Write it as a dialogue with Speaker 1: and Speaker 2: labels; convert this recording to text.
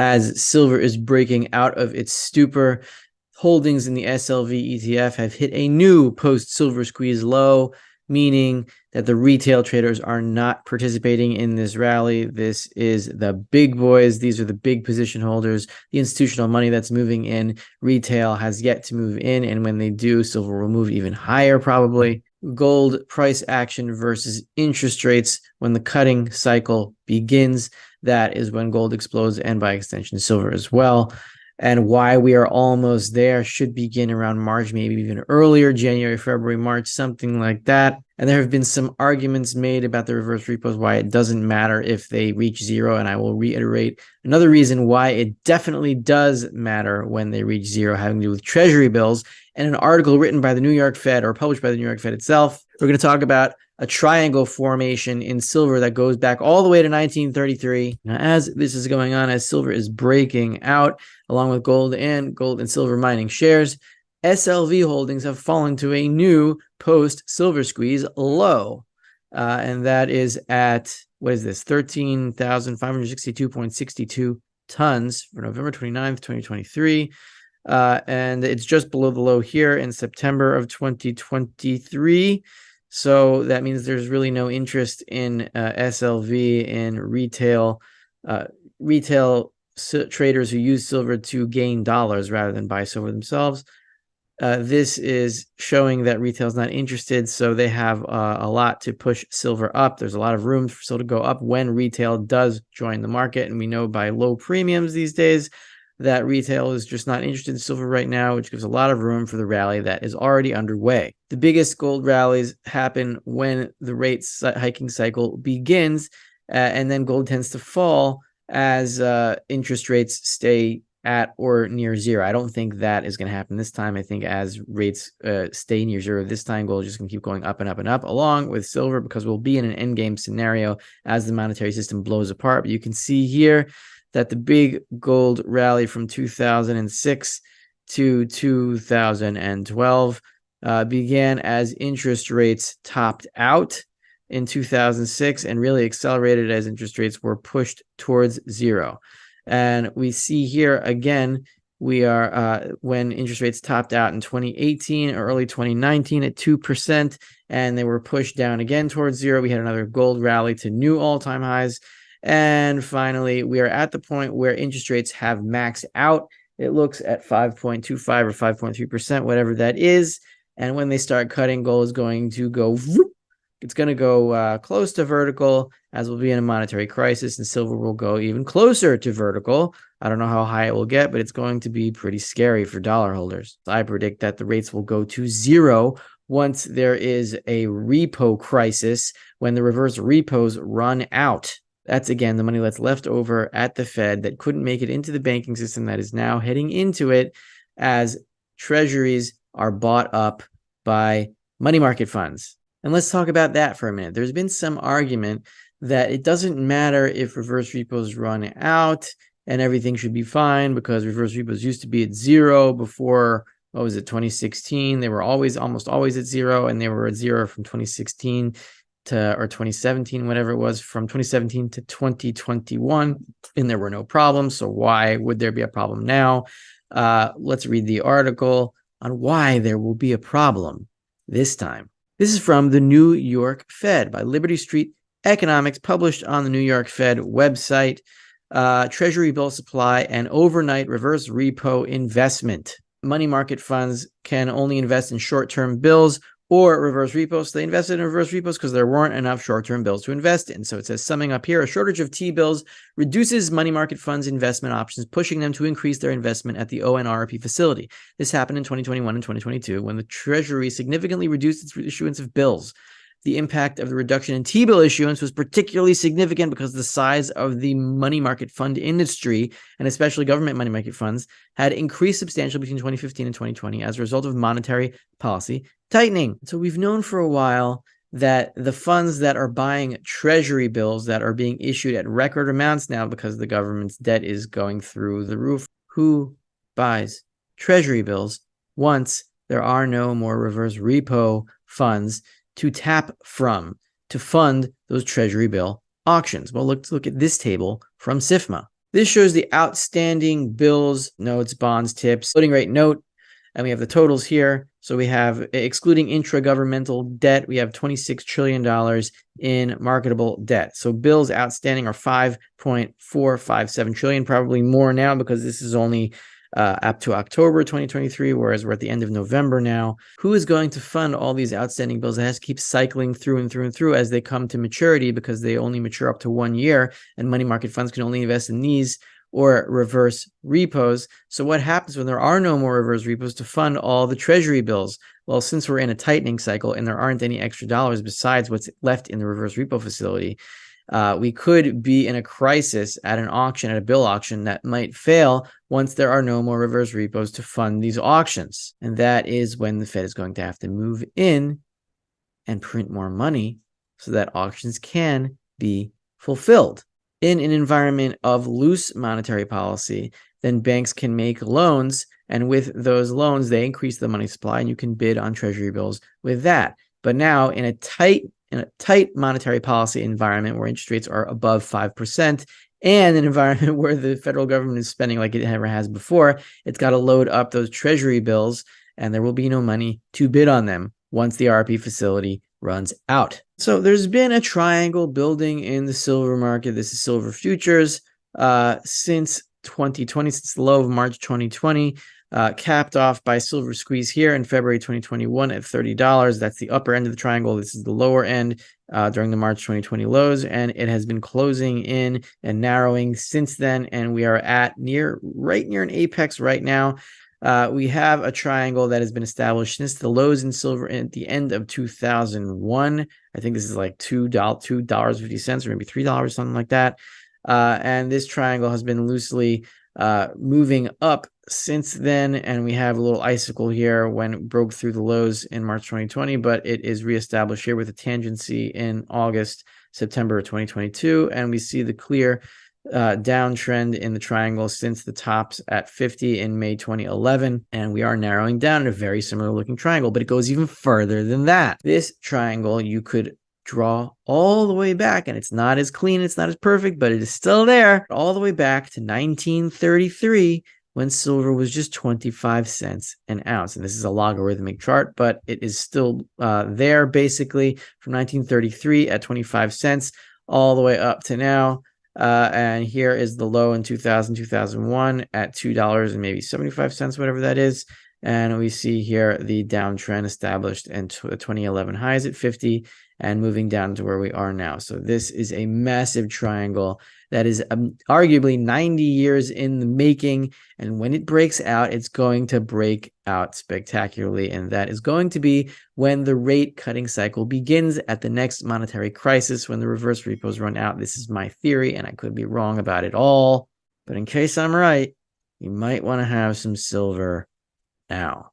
Speaker 1: as silver is breaking out of its stupor. Holdings in the SLV ETF have hit a new post-silver squeeze low, meaning that the retail traders are not participating in this rally. This is the big boys. These are the big position holders, the institutional money that's moving in. Retail has yet to move in, and when they do, silver will move even higher probably. Gold price action versus interest rates when the cutting cycle begins. That is when gold explodes, and by extension, silver as well. And why we are almost there should begin around March, maybe even earlier, January, February, March, something like that. And there have been some arguments made about the reverse repos, why it doesn't matter if they reach zero. And I will reiterate another reason why it definitely does matter when they reach zero, having to do with treasury bills. And an article written by the New York Fed, or published by the New York Fed itself. We're going to talk about a triangle formation in silver that goes back all the way to 1933. Now, as this is going on, as silver is breaking out, along with gold and silver mining shares, SLV holdings have fallen to a new post-silver squeeze low. And that is at, what is this, 13,562.62 tons for November 29th, 2023. And it's just below the low here in September of 2023. So that means there's really no interest in SLV in retail traders who use silver to gain dollars rather than buy silver themselves. This is showing that retail is not interested, so they have a lot to push silver up. There's a lot of room for silver to go up when retail does join the market, and we know by low premiums these days that retail is just not interested in silver right now, which gives a lot of room for the rally that is already underway. The biggest gold rallies happen when the rate hiking cycle begins, and then gold tends to fall as interest rates stay at or near zero. I don't think that is going to happen this time. I think as rates stay near zero this time, gold is just going to keep going up and up and up, along with silver, because we'll be in an endgame scenario as the monetary system blows apart. But you can see here that the big gold rally from 2006 to 2012 began as interest rates topped out in 2006 and really accelerated as interest rates were pushed towards zero. And we see here again, we are when interest rates topped out in 2018 or early 2019 at 2%, and they were pushed down again towards zero. We had another gold rally to new all-time highs. And finally, we are at the point where interest rates have maxed out. It looks at 5.25 or 5.3%, whatever that is. And when they start cutting, gold is going to go, it's going to go close to vertical, as we'll be in a monetary crisis, and silver will go even closer to vertical. I don't know how high it will get, but it's going to be pretty scary for dollar holders. I predict that the rates will go to zero once there is a repo crisis, when the reverse repos run out. That's, again, the money that's left over at the Fed that couldn't make it into the banking system that is now heading into it as treasuries are bought up by money market funds. And let's talk about that for a minute. There's been some argument that it doesn't matter if reverse repos run out and everything should be fine, because reverse repos used to be at zero before, what was it, 2016? They were almost always at zero, and they were at zero from 2016 or 2017, whatever it was, from 2017 to 2021, and there were no problems. So why would there be a problem now? Let's read the article on why there will be a problem this time. This is from the New York Fed by Liberty Street Economics, published on the New York Fed website. Treasury bill supply and overnight reverse repo investment. Money market funds can only invest in short-term bills or reverse repos. So they invested in reverse repos because there weren't enough short-term bills to invest in. So it says, summing up here, a shortage of T-bills reduces money market funds' investment options, pushing them to increase their investment at the ONRP facility. This happened in 2021 and 2022 when the Treasury significantly reduced its issuance of bills. The impact of the reduction in T-bill issuance was particularly significant because the size of the money market fund industry, and especially government money market funds, had increased substantially between 2015 and 2020 as a result of monetary policy tightening. So we've known for a while that the funds that are buying treasury bills that are being issued at record amounts now because the government's debt is going through the roof. Who buys treasury bills once there are no more reverse repo funds to tap from to fund those treasury bill auctions? Well, let's look at this table from SIFMA. This shows the outstanding bills, notes, bonds, tips, floating rate note, and we have the totals here. So we have, excluding intra-governmental debt, we have $26 trillion in marketable debt. So bills outstanding are 5.457 trillion, probably more now because this is only up to October 2023, whereas we're at the end of November now. Who is going to fund all these outstanding bills? It has to keep cycling through and through and through as they come to maturity, because they only mature up to 1 year, and money market funds can only invest in these or reverse repos. So what happens when there are no more reverse repos to fund all the treasury bills? Well, since we're in a tightening cycle and there aren't any extra dollars besides what's left in the reverse repo facility, we could be in a crisis at an auction, at a bill auction, that might fail once there are no more reverse repos to fund these auctions. And that is when the Fed is going to have to move in and print more money so that auctions can be fulfilled. In an environment of loose monetary policy, then banks can make loans, and with those loans, they increase the money supply, and you can bid on treasury bills with that. But now, in a tight monetary policy environment where interest rates are above 5%, and an environment where the federal government is spending like it never has before, it's got to load up those treasury bills, and there will be no money to bid on them once the RP facility runs out. So there's been a triangle building in the silver market. This is silver futures since 2020, since the low of March 2020, capped off by silver squeeze here in February 2021 at $30. That's the upper end of the triangle. This is the lower end during the March 2020 lows, and it has been closing in and narrowing since then, and we are at right near an apex right now. We have a triangle that has been established since the lows in silver at the end of 2001. I think this is like $2.50 or maybe $3, something like that. And this triangle has been loosely moving up since then, and we have a little icicle here when it broke through the lows in March 2020, but it is reestablished here with a tangency in September 2022, and we see the clear downtrend in the triangle since the tops at 50 in May 2011, and we are narrowing down a very similar looking triangle, but it goes even further than that. This triangle you could draw all the way back, and it's not as clean, it's not as perfect, but it is still there, all the way back to 1933, when silver was just 25 cents an ounce. And this is a logarithmic chart, but it is still there basically from 1933 at 25 cents all the way up to now. And here is the low in 2001 at $2 and maybe 75 cents, whatever that is. And we see here the downtrend established and 2011 highs at 50 and moving down to where we are now. So this is a massive triangle that is arguably 90 years in the making. And when it breaks out, it's going to break out spectacularly. And that is going to be when the rate cutting cycle begins at the next monetary crisis, when the reverse repos run out. This is my theory, and I could be wrong about it all. But in case I'm right, you might want to have some silver now.